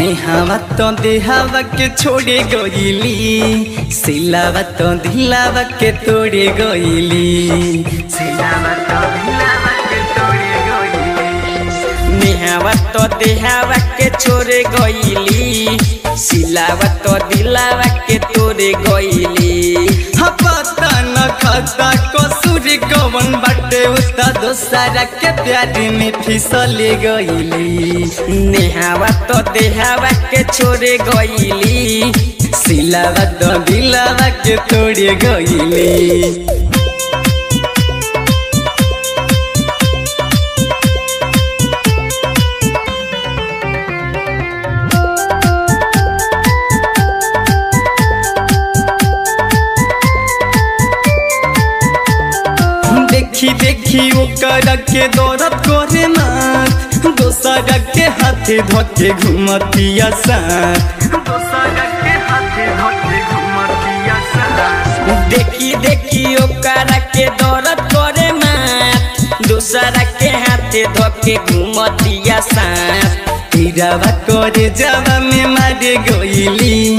नेहावा तो देहावा के छोड़े गईली, सिलावा तो दिलावा के तोड़े गईली। सिलावा तो दिलावा के तोड़े गईली। नेहावा तो देहावा के छोड़े गईली, सिलावा तो दिलावा के तोड़े गईली। पता न खाता कसूर कवन बाटे उता दोसरा के प्यार में फिसले गईली। नेहावा तो देहावा के छोड़े गईली, सिलावा तो दिलावा के तोड़े गईली। देखी देखी ओकरा के दौड़त करे नाथ, दोसरा के हाथे धोके घुमतिया साथ। दोसरा के हाथे धोके घुमतिया साथ। देखी देखी ओकरा के दौड़त करे नाथ, दोसरा के हाथे धोके घुमतिया साथ। तीरावा करे जावा में मारे गईली,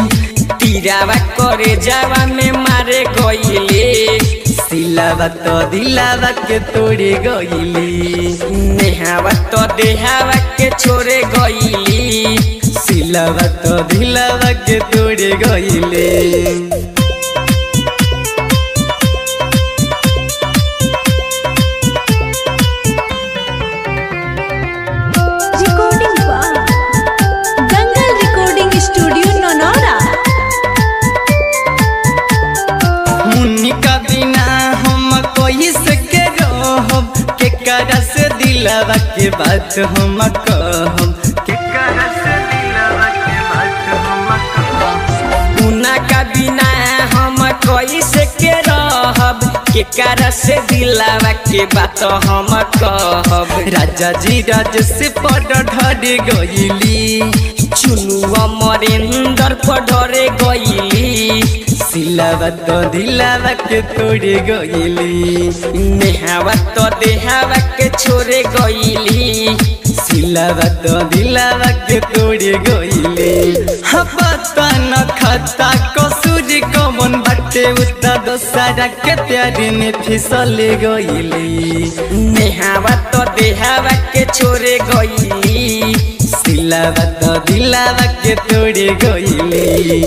तीरावा करे जावा में मारे गईली। सिलावा तो दिलावा के तोड़े गईली। नेहावा तो देहावा के छोड़े गईली, सिलावा तो दिलावा के तोड़े गईली। से दिलावा के बात हम कहम, केकरा से दिलावा के बात हम कहम। उना का बिना हम कैसे के रहब, केकरा से दिलावा के बात हम कहब। राजा जी राज से पड़ ढरे गईली, चुनुआ अमरेंद्र पर ढरे गईली। सिलावा तो दिलावा के तोड़े गईली। नेहावा तो देहावा के छोड़े गईली, सिलावा तो दिलावा के तोड़े गईली। पता न खाता कसूर कवन बाटे उता दोसरा के प्यार में फिसले गईली। नेहावा तो देहावा के छोड़े गईली, सिलावा तो दिलावा के तोड़े गईली।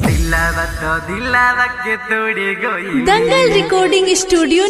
दिलावा तो दिलावा के तोड़े गईली। दंगल रिकॉर्डिंग स्टूडियो।